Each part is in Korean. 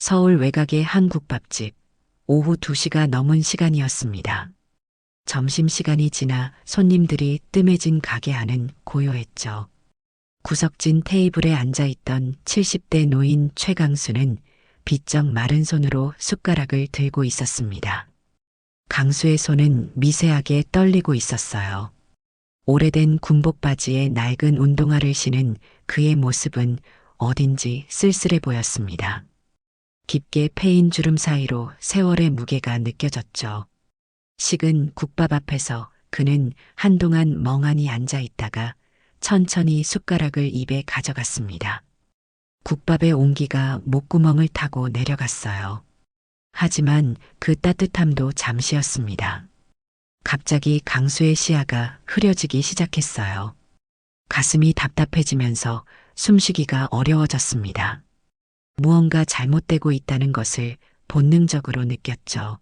서울 외곽의 한 국밥집. 오후 2시가 넘은 시간이었습니다. 점심시간이 지나 손님들이 뜸해진 가게 안은 고요했죠. 구석진 테이블에 앉아있던 70대 노인 최강수는 비쩍 마른 손으로 숟가락을 들고 있었습니다. 강수의 손은 미세하게 떨리고 있었어요. 오래된 군복 바지에 낡은 운동화를 신은 그의 모습은 어딘지 쓸쓸해 보였습니다. 깊게 패인 주름 사이로 세월의 무게가 느껴졌죠. 식은 국밥 앞에서 그는 한동안 멍하니 앉아 있다가 천천히 숟가락을 입에 가져갔습니다. 국밥의 온기가 목구멍을 타고 내려갔어요. 하지만 그 따뜻함도 잠시였습니다. 갑자기 강수의 시야가 흐려지기 시작했어요. 가슴이 답답해지면서 숨쉬기가 어려워졌습니다. 무언가 잘못되고 있다는 것을 본능적으로 느꼈죠.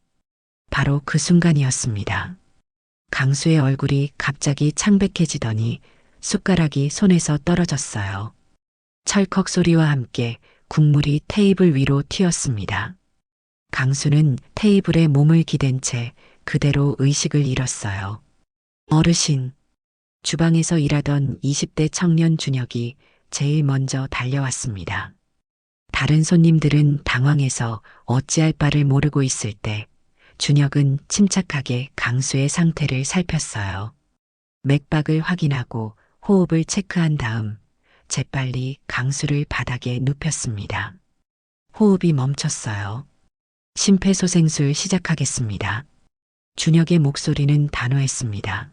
바로 그 순간이었습니다. 강수의 얼굴이 갑자기 창백해지더니 숟가락이 손에서 떨어졌어요. 철컥 소리와 함께 국물이 테이블 위로 튀었습니다. 강수는 테이블에 몸을 기댄 채 그대로 의식을 잃었어요. 어르신. 주방에서 일하던 20대 청년 준혁이 제일 먼저 달려왔습니다. 다른 손님들은 당황해서 어찌할 바를 모르고 있을 때 준혁은 침착하게 강수의 상태를 살폈어요. 맥박을 확인하고 호흡을 체크한 다음 재빨리 강수를 바닥에 눕혔습니다. 호흡이 멈췄어요. 심폐소생술 시작하겠습니다. 준혁의 목소리는 단호했습니다.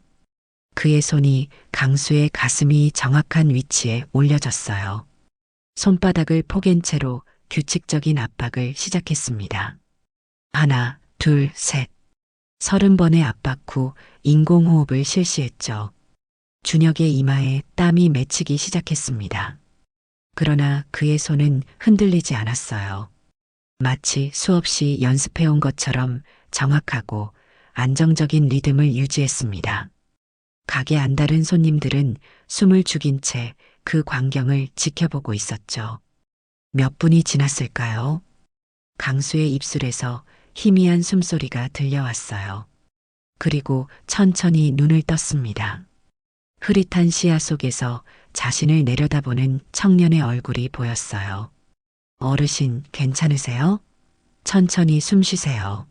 그의 손이 강수의 가슴이 정확한 위치에 올려졌어요. 손바닥을 포갠 채로 규칙적인 압박을 시작했습니다. 하나, 둘, 셋. 30번의 압박 후 인공호흡을 실시했죠. 준혁의 이마에 땀이 맺히기 시작했습니다. 그러나 그의 손은 흔들리지 않았어요. 마치 수없이 연습해온 것처럼 정확하고 안정적인 리듬을 유지했습니다. 가게 안다른 손님들은 숨을 죽인 채 그 광경을 지켜보고 있었죠. 몇 분이 지났을까요? 강수의 입술에서 희미한 숨소리가 들려왔어요. 그리고 천천히 눈을 떴습니다. 흐릿한 시야 속에서 자신을 내려다보는 청년의 얼굴이 보였어요. 어르신, 괜찮으세요? 천천히 숨 쉬세요.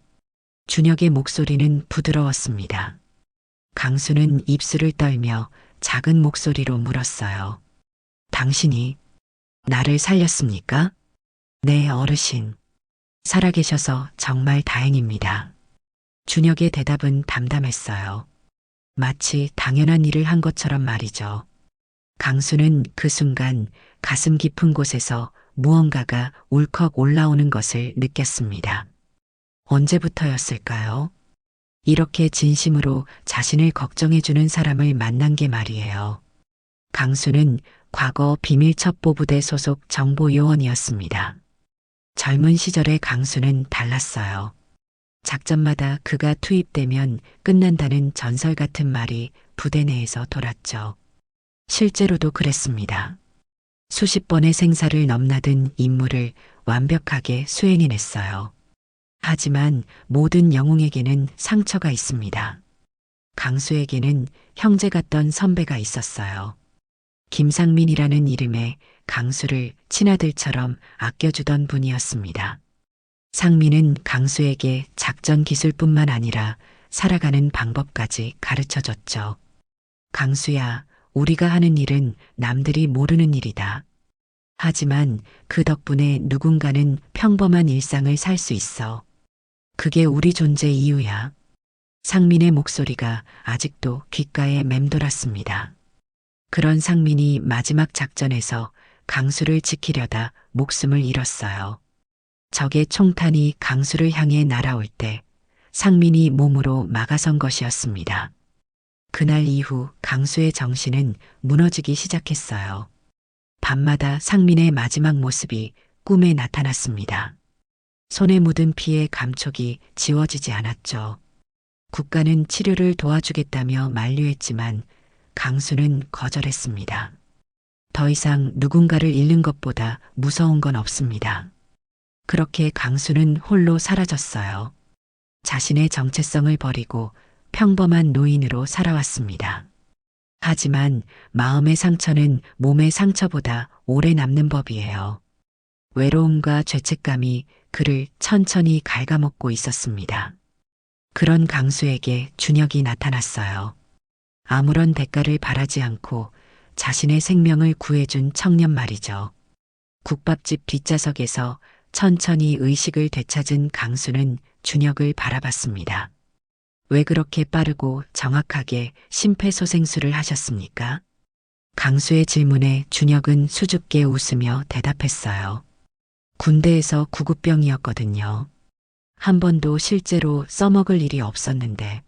준혁의 목소리는 부드러웠습니다. 강수는 입술을 떨며 작은 목소리로 물었어요. 당신이 나를 살렸습니까? 네, 어르신. 살아계셔서 정말 다행입니다. 준혁의 대답은 담담했어요. 마치 당연한 일을 한 것처럼 말이죠. 강수는 그 순간 가슴 깊은 곳에서 무언가가 울컥 올라오는 것을 느꼈습니다. 언제부터였을까요? 이렇게 진심으로 자신을 걱정해주는 사람을 만난 게 말이에요. 강수는 과거 비밀첩보부대 소속 정보요원이었습니다. 젊은 시절의 강수는 달랐어요. 작전마다 그가 투입되면 끝난다는 전설 같은 말이 부대 내에서 돌았죠. 실제로도 그랬습니다. 수십 번의 생사를 넘나든 임무를 완벽하게 수행해냈어요. 하지만 모든 영웅에게는 상처가 있습니다. 강수에게는 형제 같던 선배가 있었어요. 김상민이라는 이름의 강수를 친아들처럼 아껴주던 분이었습니다. 상민은 강수에게 작전 기술뿐만 아니라 살아가는 방법까지 가르쳐줬죠. 강수야, 우리가 하는 일은 남들이 모르는 일이다. 하지만 그 덕분에 누군가는 평범한 일상을 살 수 있어. 그게 우리 존재 이유야. 상민의 목소리가 아직도 귓가에 맴돌았습니다. 그런 상민이 마지막 작전에서 강수를 지키려다 목숨을 잃었어요. 적의 총탄이 강수를 향해 날아올 때 상민이 몸으로 막아선 것이었습니다. 그날 이후 강수의 정신은 무너지기 시작했어요. 밤마다 상민의 마지막 모습이 꿈에 나타났습니다. 손에 묻은 피의 감촉이 지워지지 않았죠. 국가는 치료를 도와주겠다며 만류했지만 강수는 거절했습니다. 더 이상 누군가를 잃는 것보다 무서운 건 없습니다. 그렇게 강수는 홀로 사라졌어요. 자신의 정체성을 버리고 평범한 노인으로 살아왔습니다. 하지만 마음의 상처는 몸의 상처보다 오래 남는 법이에요. 외로움과 죄책감이 그를 천천히 갉아먹고 있었습니다. 그런 강수에게 준혁이 나타났어요. 아무런 대가를 바라지 않고 자신의 생명을 구해준 청년 말이죠. 국밥집 뒷좌석에서 천천히 의식을 되찾은 강수는 준혁을 바라봤습니다. 왜 그렇게 빠르고 정확하게 심폐소생술을 하셨습니까? 강수의 질문에 준혁은 수줍게 웃으며 대답했어요. 군대에서 구급병이었거든요. 한 번도 실제로 써먹을 일이 없었는데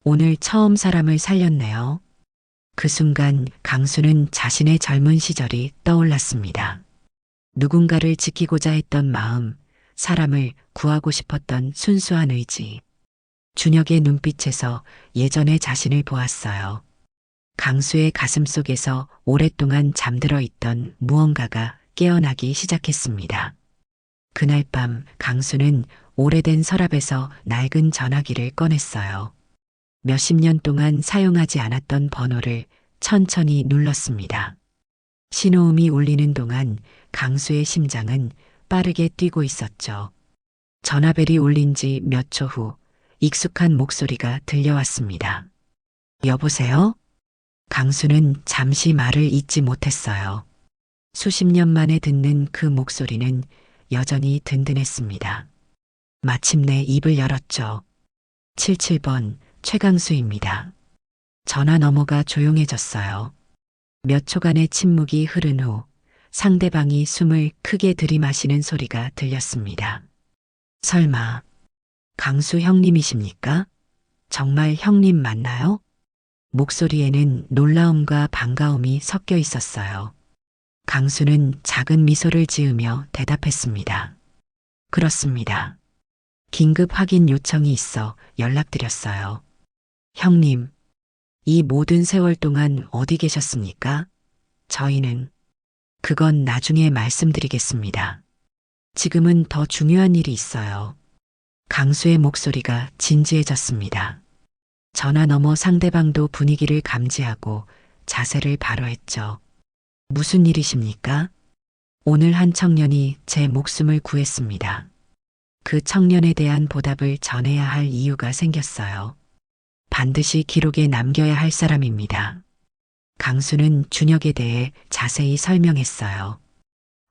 오늘 처음 사람을 살렸네요. 그 순간 강수는 자신의 젊은 시절이 떠올랐습니다. 누군가를 지키고자 했던 마음, 사람을 구하고 싶었던 순수한 의지. 준혁의 눈빛에서 예전의 자신을 보았어요. 강수의 가슴 속에서 오랫동안 잠들어 있던 무언가가 깨어나기 시작했습니다. 그날 밤 강수는 오래된 서랍에서 낡은 전화기를 꺼냈어요. 몇십 년 동안 사용하지 않았던 번호를 천천히 눌렀습니다. 신호음이 울리는 동안 강수의 심장은 빠르게 뛰고 있었죠. 전화벨이 울린 지 몇 초 후 익숙한 목소리가 들려왔습니다. 여보세요? 강수는 잠시 말을 잇지 못했어요. 수십 년 만에 듣는 그 목소리는 여전히 든든했습니다. 마침내 입을 열었죠. 77번 최강수입니다. 전화 너머가 조용해졌어요. 몇 초간의 침묵이 흐른 후 상대방이 숨을 크게 들이마시는 소리가 들렸습니다. 설마 강수 형님이십니까? 정말 형님 맞나요? 목소리에는 놀라움과 반가움이 섞여 있었어요. 강수는 작은 미소를 지으며 대답했습니다. 그렇습니다. 긴급 확인 요청이 있어 연락드렸어요. 형님, 이 모든 세월 동안 어디 계셨습니까? 저희는 그건 나중에 말씀드리겠습니다. 지금은 더 중요한 일이 있어요. 강수의 목소리가 진지해졌습니다. 전화 너머 상대방도 분위기를 감지하고 자세를 바로 했죠. 무슨 일이십니까? 오늘 한 청년이 제 목숨을 구했습니다. 그 청년에 대한 보답을 전해야 할 이유가 생겼어요. 반드시 기록에 남겨야 할 사람입니다. 강수는 준혁에 대해 자세히 설명했어요.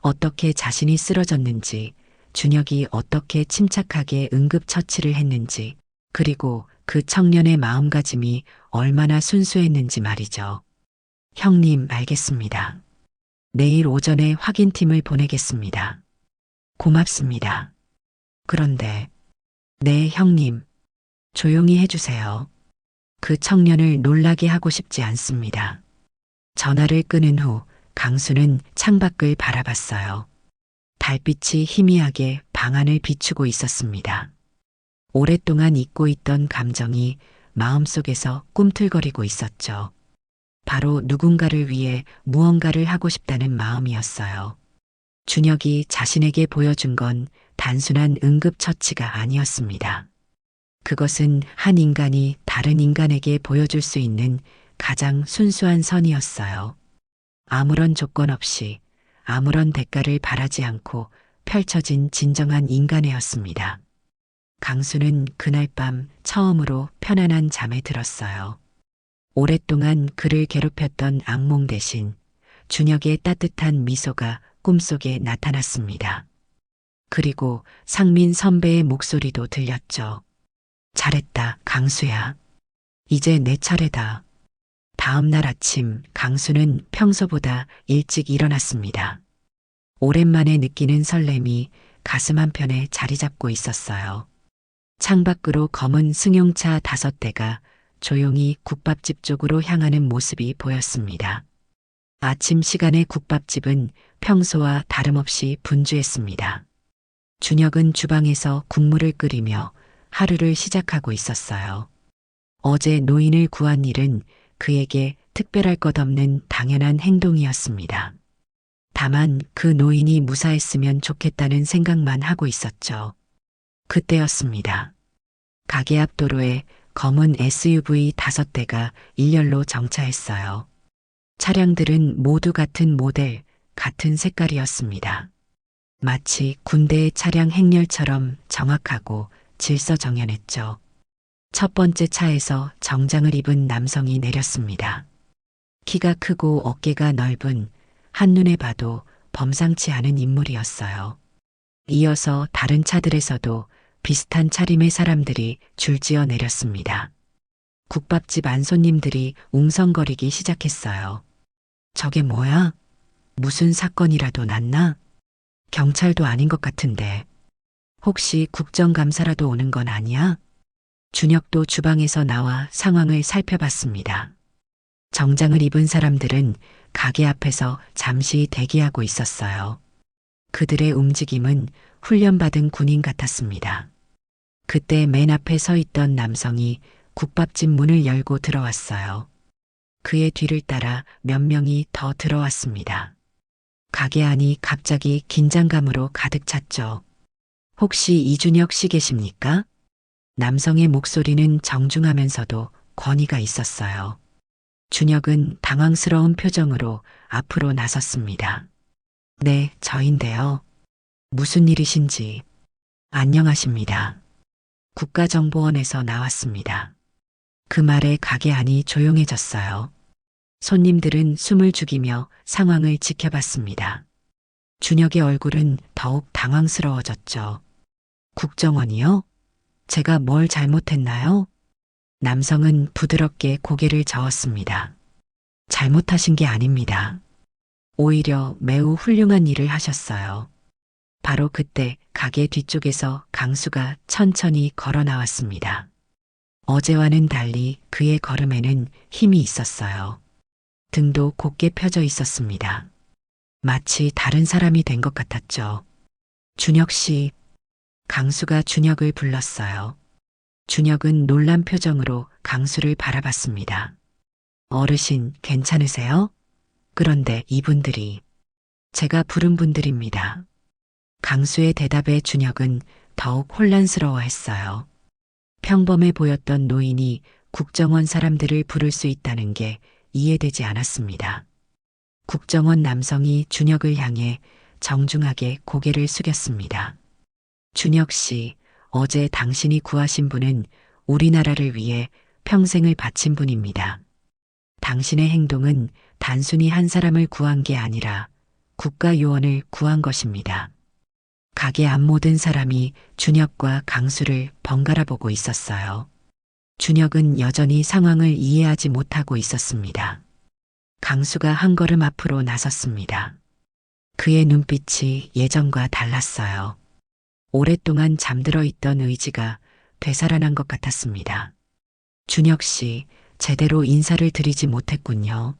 어떻게 자신이 쓰러졌는지, 준혁이 어떻게 침착하게 응급처치를 했는지, 그리고 그 청년의 마음가짐이 얼마나 순수했는지 말이죠. 형님, 알겠습니다. 내일 오전에 확인팀을 보내겠습니다. 고맙습니다. 그런데, 네, 형님. 조용히 해주세요. 그 청년을 놀라게 하고 싶지 않습니다. 전화를 끊은 후 강수는 창밖을 바라봤어요. 달빛이 희미하게 방 안을 비추고 있었습니다. 오랫동안 잊고 있던 감정이 마음속에서 꿈틀거리고 있었죠. 바로 누군가를 위해 무언가를 하고 싶다는 마음이었어요. 준혁이 자신에게 보여준 건 단순한 응급처치가 아니었습니다. 그것은 한 인간이 다른 인간에게 보여줄 수 있는 가장 순수한 선이었어요. 아무런 조건 없이 아무런 대가를 바라지 않고 펼쳐진 진정한 인간애였습니다. 강수는 그날 밤 처음으로 편안한 잠에 들었어요. 오랫동안 그를 괴롭혔던 악몽 대신 준혁의 따뜻한 미소가 꿈속에 나타났습니다. 그리고 상민 선배의 목소리도 들렸죠. 잘했다, 강수야. 이제 내 차례다. 다음 날 아침 강수는 평소보다 일찍 일어났습니다. 오랜만에 느끼는 설렘이 가슴 한편에 자리 잡고 있었어요. 창밖으로 검은 승용차 5대가 조용히 국밥집 쪽으로 향하는 모습이 보였습니다. 아침 시간의 국밥집은 평소와 다름없이 분주했습니다. 준혁은 주방에서 국물을 끓이며 하루를 시작하고 있었어요. 어제 노인을 구한 일은 그에게 특별할 것 없는 당연한 행동이었습니다. 다만 그 노인이 무사했으면 좋겠다는 생각만 하고 있었죠. 그때였습니다. 가게 앞 도로에 검은 SUV 5대가 일렬로 정차했어요. 차량들은 모두 같은 모델, 같은 색깔이었습니다. 마치 군대의 차량 행렬처럼 정확하고 질서정연했죠. 첫 번째 차에서 정장을 입은 남성이 내렸습니다. 키가 크고 어깨가 넓은, 한눈에 봐도 범상치 않은 인물이었어요. 이어서 다른 차들에서도 비슷한 차림의 사람들이 줄지어 내렸습니다. 국밥집 안 손님들이 웅성거리기 시작했어요. 저게 뭐야? 무슨 사건이라도 났나? 경찰도 아닌 것 같은데. 혹시 국정감사라도 오는 건 아니야? 준혁도 주방에서 나와 상황을 살펴봤습니다. 정장을 입은 사람들은 가게 앞에서 잠시 대기하고 있었어요. 그들의 움직임은 훈련받은 군인 같았습니다. 그때 맨 앞에 서 있던 남성이 국밥집 문을 열고 들어왔어요. 그의 뒤를 따라 몇 명이 더 들어왔습니다. 가게 안이 갑자기 긴장감으로 가득 찼죠. 혹시 이준혁 씨 계십니까? 남성의 목소리는 정중하면서도 권위가 있었어요. 준혁은 당황스러운 표정으로 앞으로 나섰습니다. 네, 저인데요. 무슨 일이신지. 안녕하십니다. 국가정보원에서 나왔습니다. 그 말에 가게 안이 조용해졌어요. 손님들은 숨을 죽이며 상황을 지켜봤습니다. 준혁의 얼굴은 더욱 당황스러워졌죠. 국정원이요? 제가 뭘 잘못했나요? 남성은 부드럽게 고개를 저었습니다. 잘못하신 게 아닙니다. 오히려 매우 훌륭한 일을 하셨어요. 바로 그때 가게 뒤쪽에서 강수가 천천히 걸어 나왔습니다. 어제와는 달리 그의 걸음에는 힘이 있었어요. 등도 곧게 펴져 있었습니다. 마치 다른 사람이 된 것 같았죠. 준혁 씨, 강수가 준혁을 불렀어요. 준혁은 놀란 표정으로 강수를 바라봤습니다. 어르신, 괜찮으세요? 그런데 이분들이 제가 부른 분들입니다. 강수의 대답에 준혁은 더욱 혼란스러워했어요. 평범해 보였던 노인이 국정원 사람들을 부를 수 있다는 게 이해되지 않았습니다. 국정원 남성이 준혁을 향해 정중하게 고개를 숙였습니다. 준혁 씨, 어제 당신이 구하신 분은 우리나라를 위해 평생을 바친 분입니다. 당신의 행동은 단순히 한 사람을 구한 게 아니라 국가 요원을 구한 것입니다. 가게 앞 모든 사람이 준혁과 강수를 번갈아 보고 있었어요. 준혁은 여전히 상황을 이해하지 못하고 있었습니다. 강수가 한 걸음 앞으로 나섰습니다. 그의 눈빛이 예전과 달랐어요. 오랫동안 잠들어 있던 의지가 되살아난 것 같았습니다. 준혁 씨, 제대로 인사를 드리지 못했군요.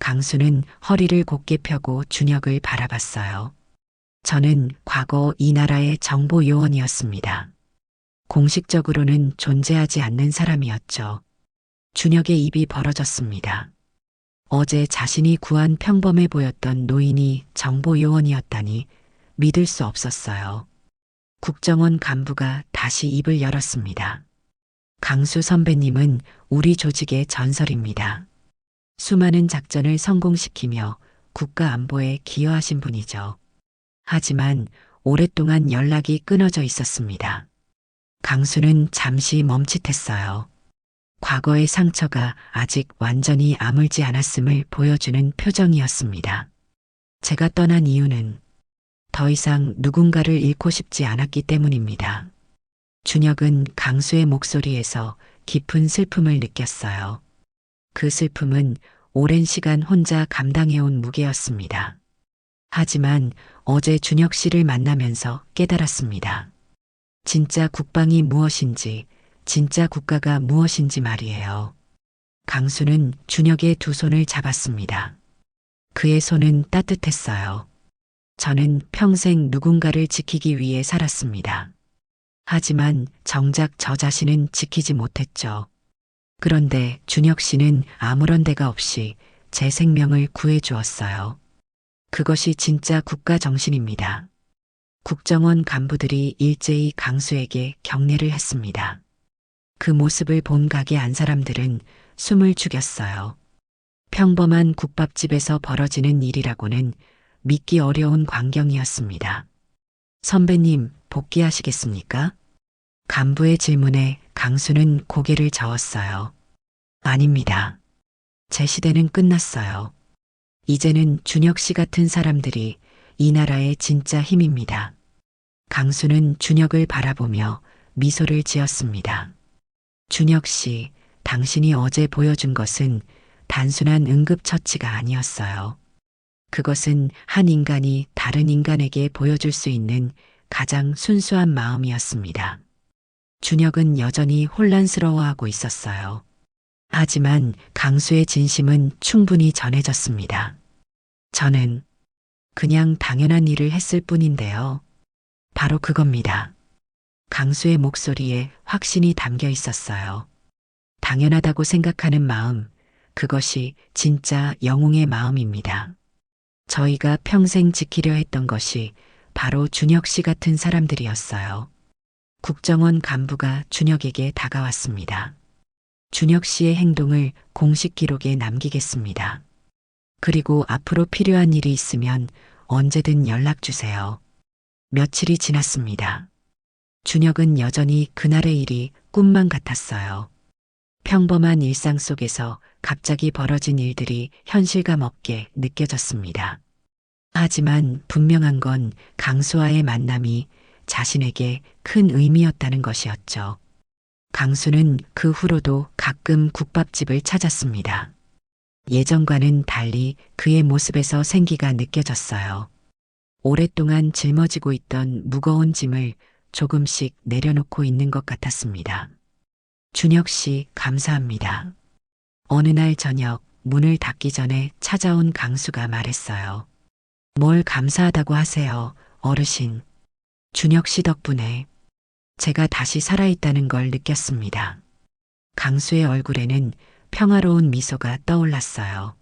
강수는 허리를 곧게 펴고 준혁을 바라봤어요. 저는 과거 이 나라의 정보 요원이었습니다. 공식적으로는 존재하지 않는 사람이었죠. 준혁의 입이 벌어졌습니다. 어제 자신이 구한 평범해 보였던 노인이 정보 요원이었다니 믿을 수 없었어요. 국정원 간부가 다시 입을 열었습니다. 강수 선배님은 우리 조직의 전설입니다. 수많은 작전을 성공시키며 국가 안보에 기여하신 분이죠. 하지만 오랫동안 연락이 끊어져 있었습니다. 강수는 잠시 멈칫했어요. 과거의 상처가 아직 완전히 아물지 않았음을 보여주는 표정이었습니다. 제가 떠난 이유는 더 이상 누군가를 잃고 싶지 않았기 때문입니다. 준혁은 강수의 목소리에서 깊은 슬픔을 느꼈어요. 그 슬픔은 오랜 시간 혼자 감당해온 무게였습니다. 하지만 어제 준혁 씨를 만나면서 깨달았습니다. 진짜 국방이 무엇인지, 진짜 국가가 무엇인지 말이에요. 강수는 준혁의 두 손을 잡았습니다. 그의 손은 따뜻했어요. 저는 평생 누군가를 지키기 위해 살았습니다. 하지만 정작 저 자신은 지키지 못했죠. 그런데 준혁 씨는 아무런 대가 없이 제 생명을 구해 주었어요. 그것이 진짜 국가 정신입니다. 국정원 간부들이 일제히 강수에게 경례를 했습니다. 그 모습을 본 가게 안 사람들은 숨을 죽였어요. 평범한 국밥집에서 벌어지는 일이라고는 믿기 어려운 광경이었습니다. 선배님, 복귀하시겠습니까? 간부의 질문에 강수는 고개를 저었어요. 아닙니다. 제 시대는 끝났어요. 이제는 준혁 씨 같은 사람들이 이 나라의 진짜 힘입니다. 강수는 준혁을 바라보며 미소를 지었습니다. 준혁 씨, 당신이 어제 보여준 것은 단순한 응급처치가 아니었어요. 그것은 한 인간이 다른 인간에게 보여줄 수 있는 가장 순수한 마음이었습니다. 준혁은 여전히 혼란스러워하고 있었어요. 하지만 강수의 진심은 충분히 전해졌습니다. 저는 그냥 당연한 일을 했을 뿐인데요. 바로 그겁니다. 강수의 목소리에 확신이 담겨 있었어요. 당연하다고 생각하는 마음, 그것이 진짜 영웅의 마음입니다. 저희가 평생 지키려 했던 것이 바로 준혁 씨 같은 사람들이었어요. 국정원 간부가 준혁에게 다가왔습니다. 준혁 씨의 행동을 공식 기록에 남기겠습니다. 그리고 앞으로 필요한 일이 있으면 언제든 연락 주세요. 며칠이 지났습니다. 준혁은 여전히 그날의 일이 꿈만 같았어요. 평범한 일상 속에서 갑자기 벌어진 일들이 현실감 없게 느껴졌습니다. 하지만 분명한 건 강수와의 만남이 자신에게 큰 의미였다는 것이었죠. 강수는 그 후로도 가끔 국밥집을 찾았습니다. 예전과는 달리 그의 모습에서 생기가 느껴졌어요. 오랫동안 짊어지고 있던 무거운 짐을 조금씩 내려놓고 있는 것 같았습니다. 준혁 씨, 감사합니다. 어느 날 저녁 문을 닫기 전에 찾아온 강수가 말했어요. 뭘 감사하다고 하세요, 어르신. 준혁 씨 덕분에 제가 다시 살아있다는 걸 느꼈습니다. 강수의 얼굴에는 평화로운 미소가 떠올랐어요.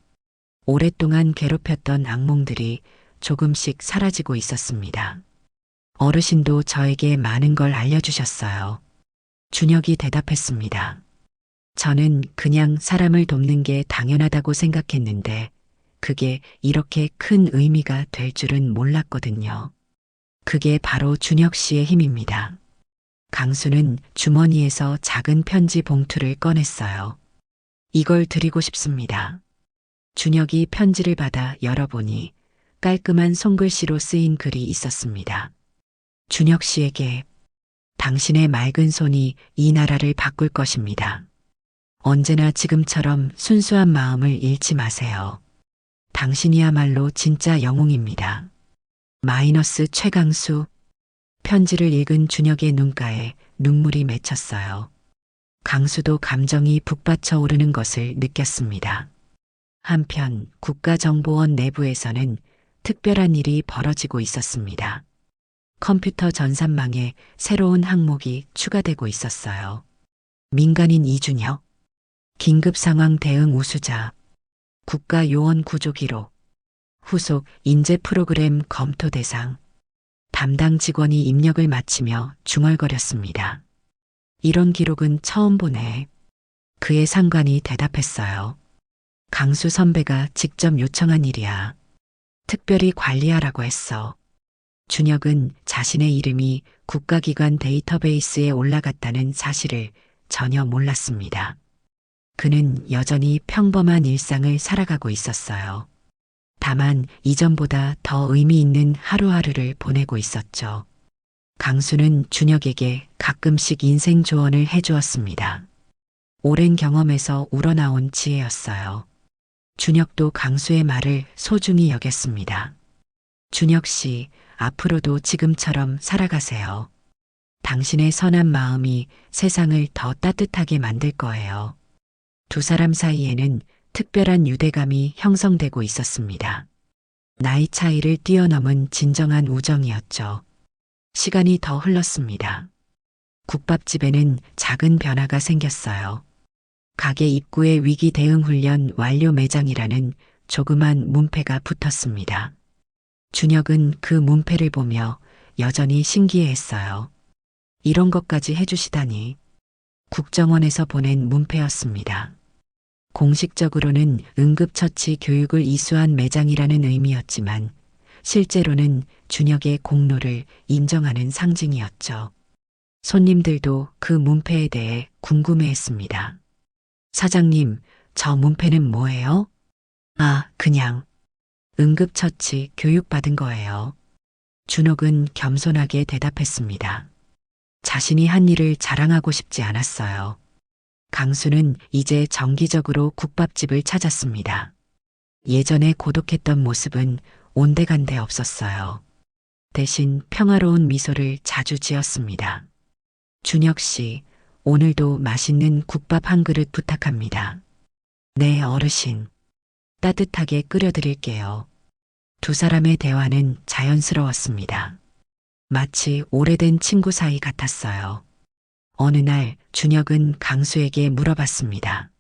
오랫동안 괴롭혔던 악몽들이 조금씩 사라지고 있었습니다. 어르신도 저에게 많은 걸 알려주셨어요. 준혁이 대답했습니다. 저는 그냥 사람을 돕는 게 당연하다고 생각했는데 그게 이렇게 큰 의미가 될 줄은 몰랐거든요. 그게 바로 준혁 씨의 힘입니다. 강수는 주머니에서 작은 편지 봉투를 꺼냈어요. 이걸 드리고 싶습니다. 준혁이 편지를 받아 열어보니 깔끔한 손글씨로 쓰인 글이 있었습니다. 준혁 씨에게 당신의 맑은 손이 이 나라를 바꿀 것입니다. 언제나 지금처럼 순수한 마음을 잃지 마세요. 당신이야말로 진짜 영웅입니다. 마이너스 최강수. 편지를 읽은 준혁의 눈가에 눈물이 맺혔어요. 강수도 감정이 북받쳐 오르는 것을 느꼈습니다. 한편 국가정보원 내부에서는 특별한 일이 벌어지고 있었습니다. 컴퓨터 전산망에 새로운 항목이 추가되고 있었어요. 민간인 이준혁, 긴급상황 대응 우수자, 국가요원 구조 기록, 후속 인재 프로그램 검토 대상, 담당 직원이 입력을 마치며 중얼거렸습니다. 이런 기록은 처음 보네. 그의 상관이 대답했어요. 강수 선배가 직접 요청한 일이야. 특별히 관리하라고 했어. 준혁은 자신의 이름이 국가기관 데이터베이스에 올라갔다는 사실을 전혀 몰랐습니다. 그는 여전히 평범한 일상을 살아가고 있었어요. 다만 이전보다 더 의미 있는 하루하루를 보내고 있었죠. 강수는 준혁에게 가끔씩 인생 조언을 해주었습니다. 오랜 경험에서 우러나온 지혜였어요. 준혁도 강수의 말을 소중히 여겼습니다. 준혁 씨, 앞으로도 지금처럼 살아가세요. 당신의 선한 마음이 세상을 더 따뜻하게 만들 거예요. 두 사람 사이에는 특별한 유대감이 형성되고 있었습니다. 나이 차이를 뛰어넘은 진정한 우정이었죠. 시간이 더 흘렀습니다. 국밥집에는 작은 변화가 생겼어요. 가게 입구에 위기 대응 훈련 완료 매장이라는 조그만 문패가 붙었습니다. 준혁은 그 문패를 보며 여전히 신기해했어요. 이런 것까지 해주시다니. 국정원에서 보낸 문패였습니다. 공식적으로는 응급처치 교육을 이수한 매장이라는 의미였지만 실제로는 준혁의 공로를 인정하는 상징이었죠. 손님들도 그 문패에 대해 궁금해했습니다. 사장님, 저 문패는 뭐예요? 아, 그냥 응급처치 교육받은 거예요. 준혁은 겸손하게 대답했습니다. 자신이 한 일을 자랑하고 싶지 않았어요. 강수는 이제 정기적으로 국밥집을 찾았습니다. 예전에 고독했던 모습은 온데간데 없었어요. 대신 평화로운 미소를 자주 지었습니다. 준혁 씨, 오늘도 맛있는 국밥 한 그릇 부탁합니다. 네, 어르신. 따뜻하게 끓여드릴게요. 두 사람의 대화는 자연스러웠습니다. 마치 오래된 친구 사이 같았어요. 어느 날 준혁은 강수에게 물어봤습니다.